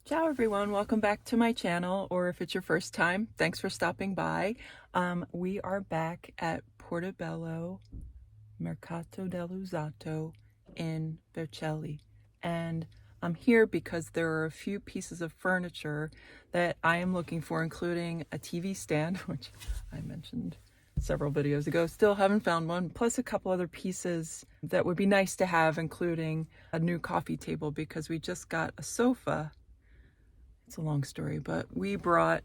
Ciao everyone, welcome back to my channel, or if it's your first time, thanks for stopping by. We are back at Portobello Mercato dell'Usato in Vercelli, and I'm here because there are a few pieces of furniture that I am looking for, including a TV stand, which I mentioned several videos ago. Still haven't found one, plus a couple other pieces that would be nice to have, including a new coffee table because we just got a sofa. It's a long story, but we brought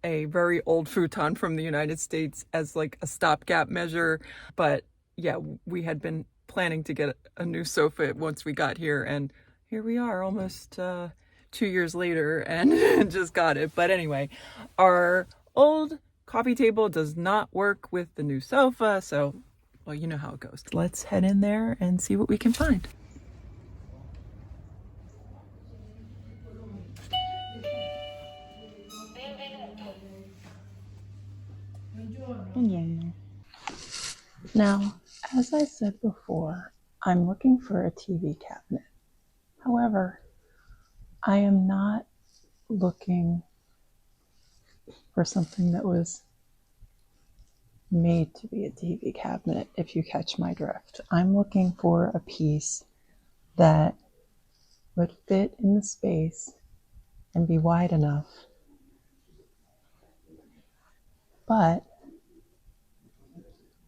a very old futon from the United States as like a stopgap measure. But yeah, we had been planning to get a new sofa once we got here, and here we are almost 2 years later and just got it. But anyway, our old coffee table does not work with the new sofa, so well, you know how it goes. Let's head in there and see what we can find. Now, as I said before, I'm looking for a TV cabinet. However, I am not looking for something that was made to be a TV cabinet, if you catch my drift. I'm looking for a piece that would fit in the space and be wide enough, but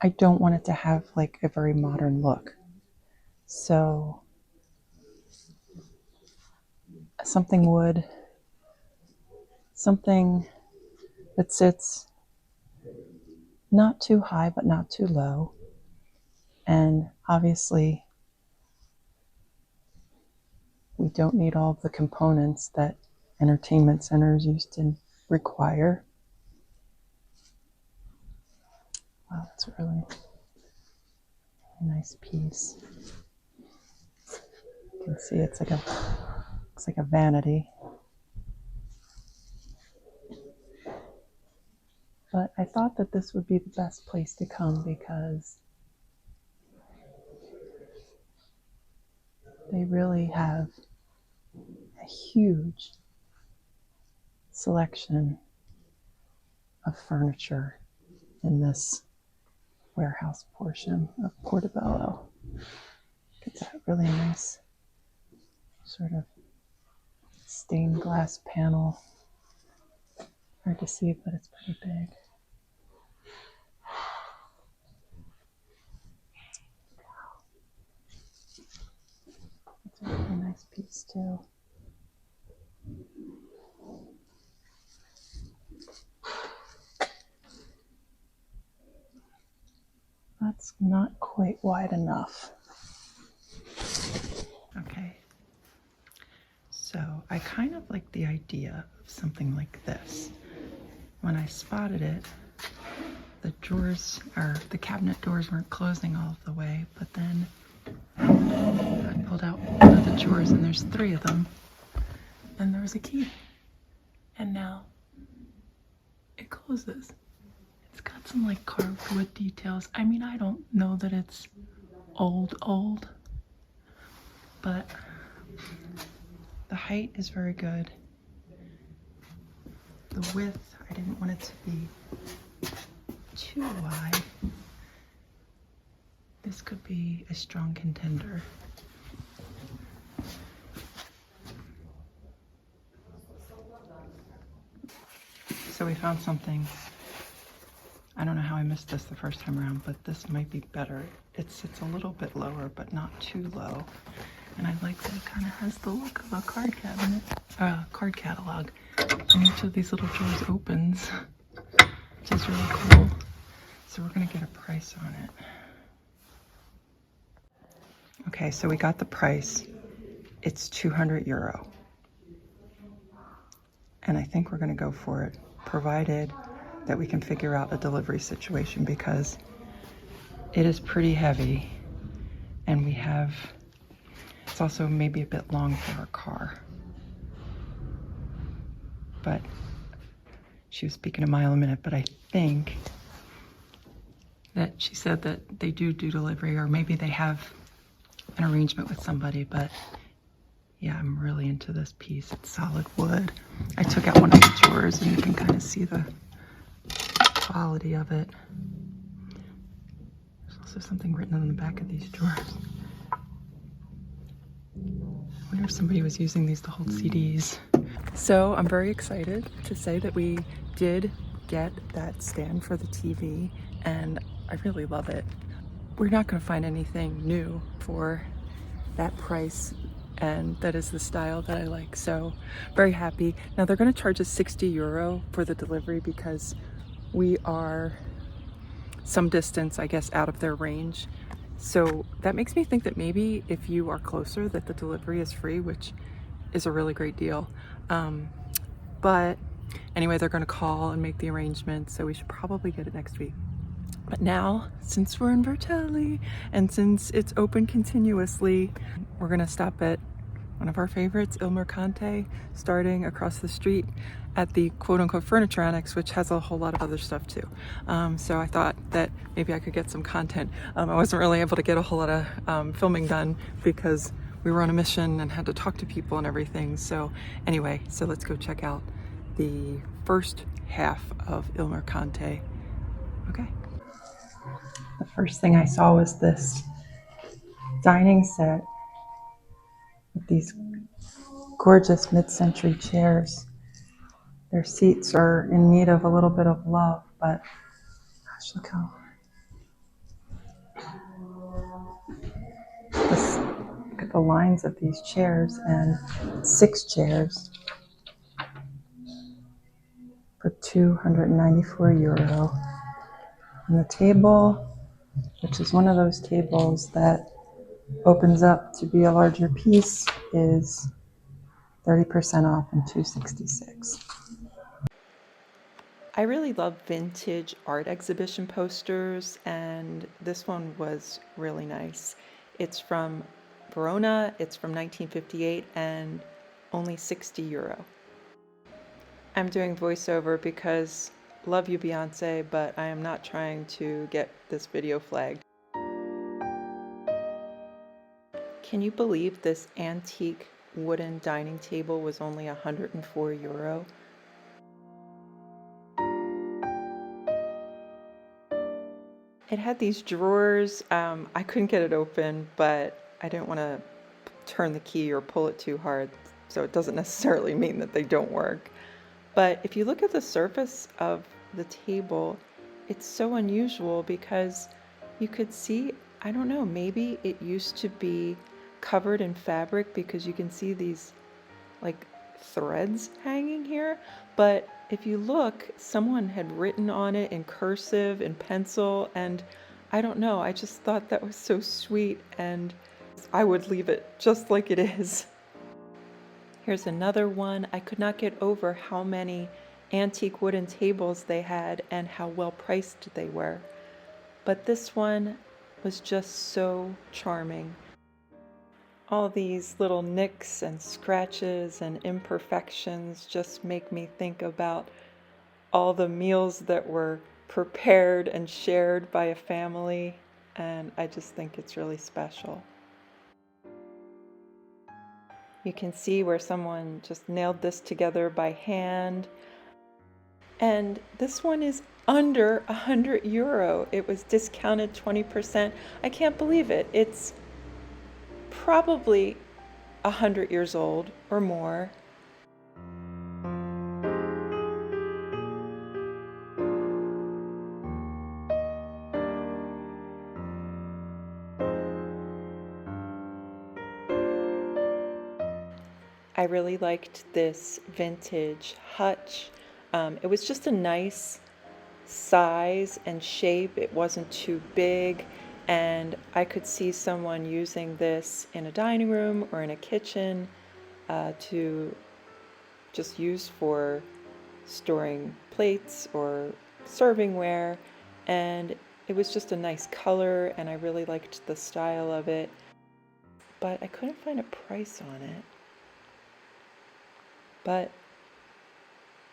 I don't want it to have like a very modern look. So something wood, something that sits not too high but not too low, and obviously we don't need all of the components that entertainment centers used to require. Wow, that's a really nice piece. You can see it's like looks like a vanity. But I thought that this would be the best place to come because they really have a huge selection of furniture in this warehouse portion of Portobello. Get that really nice sort of stained glass panel. Hard to see, but it's pretty big. It's a really nice piece too. That's not quite wide enough. Okay, so I kind of like the idea of something like this. When I spotted it, the drawers, or the cabinet doors, weren't closing all of the way, but then I pulled out one of the drawers and there's 3 of them, and there was a key, and now it closes. It's got some like carved wood details. I mean, I don't know that it's old, but the height is very good. The width, I didn't want it to be too wide. This could be a strong contender. So we found something. I don't know how I missed this the first time around, but this might be better. It sits a little bit lower, but not too low. And I like that it kind of has the look of a card cabinet, card catalog. And each of these little drawers opens, which is really cool. So we're gonna get a price on it. Okay, so we got the price. It's €200. And I think we're gonna go for it, provided that we can figure out a delivery situation, because it is pretty heavy and we have, it's also maybe a bit long for our car. But she was speaking a mile a minute, but I think that she said that they do delivery, or maybe they have an arrangement with somebody, but Yeah, I'm really into this piece. It's solid wood. I took out one of the drawers and you can kind of see the quality of it. There's also something written on the back of these drawers. I wonder if somebody was using these to hold CDs. So I'm very excited to say that we did get that stand for the TV, and I really love it. We're not going to find anything new for that price, and that is the style that I like, so very happy. Now they're going to charge us €60 for the delivery because we are some distance, I guess, out of their range. So that makes me think that maybe if you are closer that the delivery is free, which is a really great deal. But anyway, they're going to call and make the arrangements, so we should probably get it next week. But now, since we're in Vercelli and since it's open continuously, we're going to stop at one of our favorites, Ilmere, starting across the street at the quote-unquote furniture annex, which has a whole lot of other stuff too. So I thought that maybe I could get some content. I wasn't really able to get a whole lot of filming done because we were on a mission and had to talk to people and everything. So anyway, so let's go check out the first half of Ilmere. Okay. The first thing I saw was this dining set with these gorgeous mid-century chairs. Their seats are in need of a little bit of love, but gosh, look at the lines of these chairs, and 6 chairs for €294. And the table, which is one of those tables that opens up to be a larger piece, is 30% off and $266. I really love vintage art exhibition posters, and this one was really nice. It's from Verona, it's from 1958, and only €60. I'm doing voiceover because love you, Beyonce, but I am not trying to get this video flagged. Can you believe this antique wooden dining table was only €104? It had these drawers. I couldn't get it open, but I didn't want to turn the key or pull it too hard, so it doesn't necessarily mean that they don't work. But if you look at the surface of the table, it's so unusual because you could see, I don't know, maybe it used to be covered in fabric because you can see these like threads hanging here. But if you look, someone had written on it in cursive and pencil, and I don't know, I just thought that was so sweet, and I would leave it just like it is. Here's another one. I could not get over how many antique wooden tables they had and how well priced they were. But this one was just so charming. All these little nicks and scratches and imperfections just make me think about all the meals that were prepared and shared by a family, and I just think it's really special. You can see where someone just nailed this together by hand. And this one is under €100. It was discounted 20%. I can't believe it. It's probably 100 years old or more. I really liked this vintage hutch. It was just a nice size and shape. It wasn't too big, and I could see someone using this in a dining room or in a kitchen to just use for storing plates or servingware, and it was just a nice color, and I really liked the style of it, but I couldn't find a price on it. But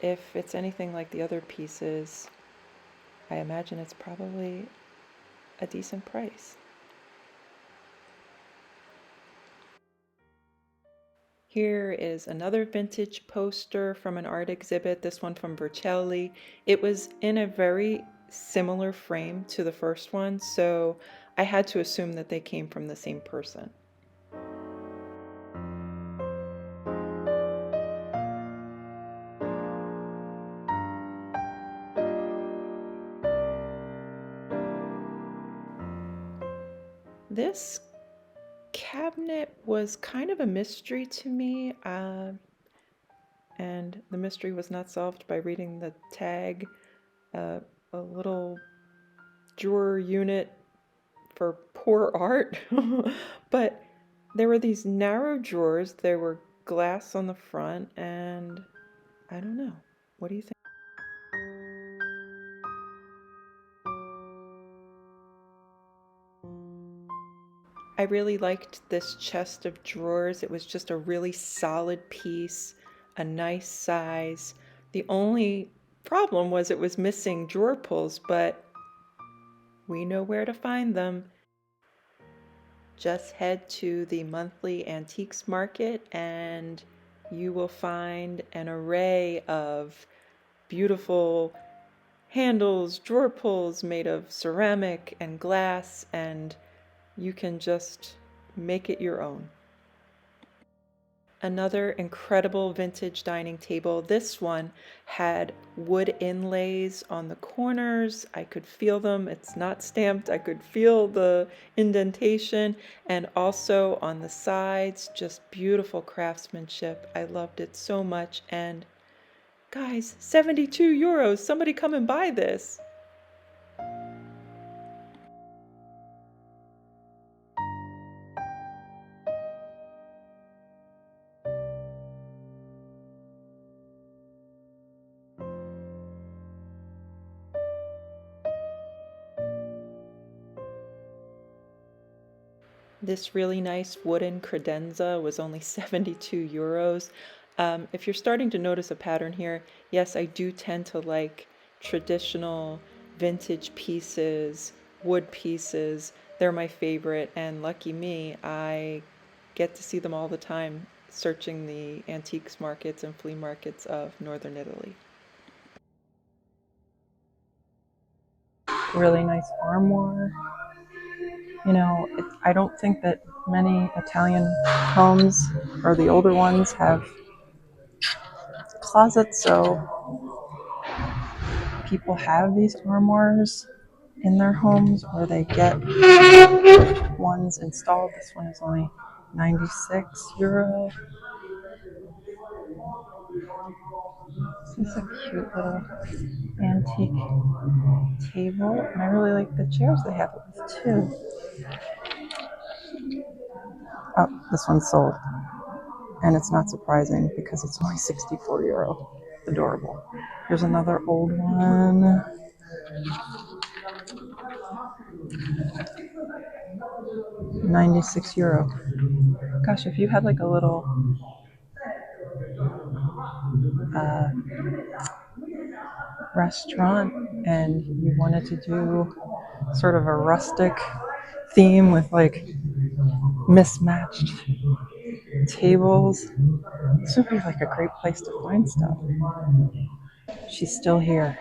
if it's anything like the other pieces, I imagine it's probably a decent price. Here is another vintage poster from an art exhibit, this one from Vercelli. It was in a very similar frame to the first one, so I had to assume that they came from the same person. This cabinet was kind of a mystery to me, and the mystery was not solved by reading the tag. A little drawer unit for poor art, but there were these narrow drawers, there were glass on the front, and I don't know. What do you think? I really liked this chest of drawers. It was just a really solid piece, a nice size. The only problem was it was missing drawer pulls, but we know where to find them. Just head to the monthly antiques market and you will find an array of beautiful handles, drawer pulls made of ceramic and glass, and you can just make it your own. Another incredible vintage dining table. This one had wood inlays on the corners. I could feel them. It's not stamped. I could feel the indentation, and also on the sides, just beautiful craftsmanship. I loved it so much. And guys, 72 euros. Somebody come and buy this. This really nice wooden credenza was only 72 euros. If you're starting to notice a pattern here, yes, I do tend to like traditional vintage pieces, wood pieces. They're my favorite, and lucky me, I get to see them all the time searching the antiques markets and flea markets of northern Italy. Really nice armoire. You know, I don't think that many Italian homes, or the older ones, have closets, so people have these armoires in their homes, or they get ones installed. This one is only 96 euro. This is a cute little antique table, and I really like the chairs they have it with too. Oh, this one's sold. And it's not surprising because it's only 64 euro. Adorable. Here's another old one. 96 euro. Gosh, if you had like a little uh, restaurant and you wanted to do sort of a rustic theme with like mismatched tables, this would be like a great place to find stuff. She's still here.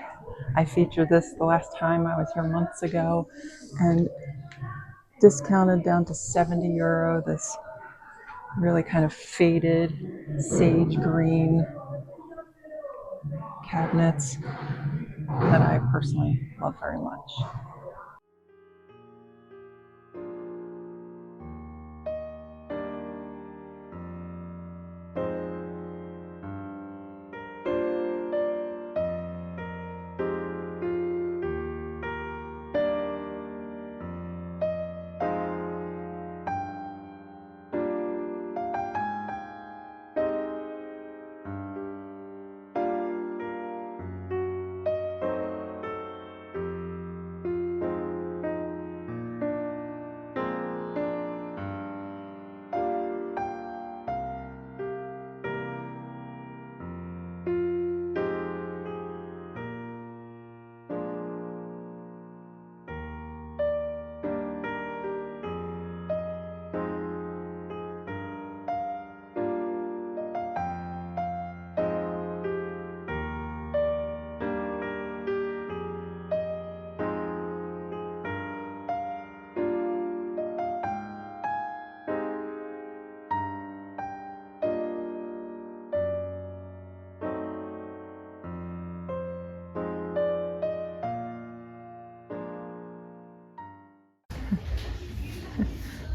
I featured this the last time I was here months ago, and discounted down to 70 euro. This really kind of faded sage green cabinets that I personally love very much.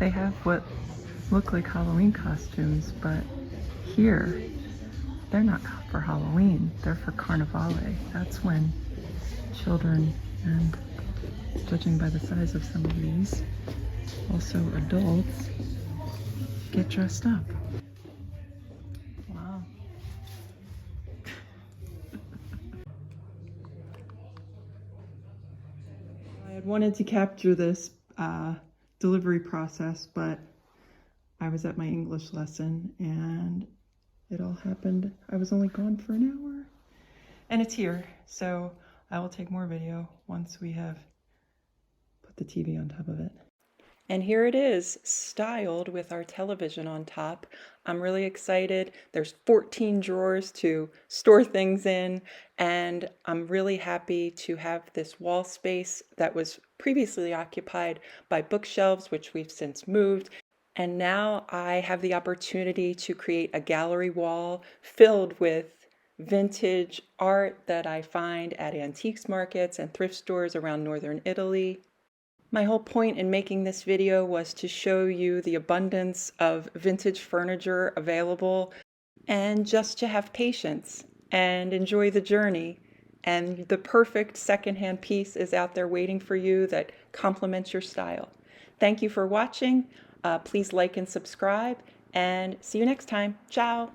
They have what look like Halloween costumes, but here, they're not for Halloween, they're for Carnivale. That's when children, and judging by the size of some of these, also adults, get dressed up. Wow. I had wanted to capture this delivery process, but I was at my English lesson and it all happened. I was only gone for an hour and it's here. So I will take more video once we have put the TV on top of it. And here it is, styled with our television on top. I'm really excited. There's 14 drawers to store things in, and I'm really happy to have this wall space that was previously occupied by bookshelves, which we've since moved. And now I have the opportunity to create a gallery wall filled with vintage art that I find at antiques markets and thrift stores around northern Italy. My whole point in making this video was to show you the abundance of vintage furniture available and just to have patience and enjoy the journey. And the perfect secondhand piece is out there waiting for you that complements your style. Thank you for watching. Please like and subscribe and see you next time. Ciao.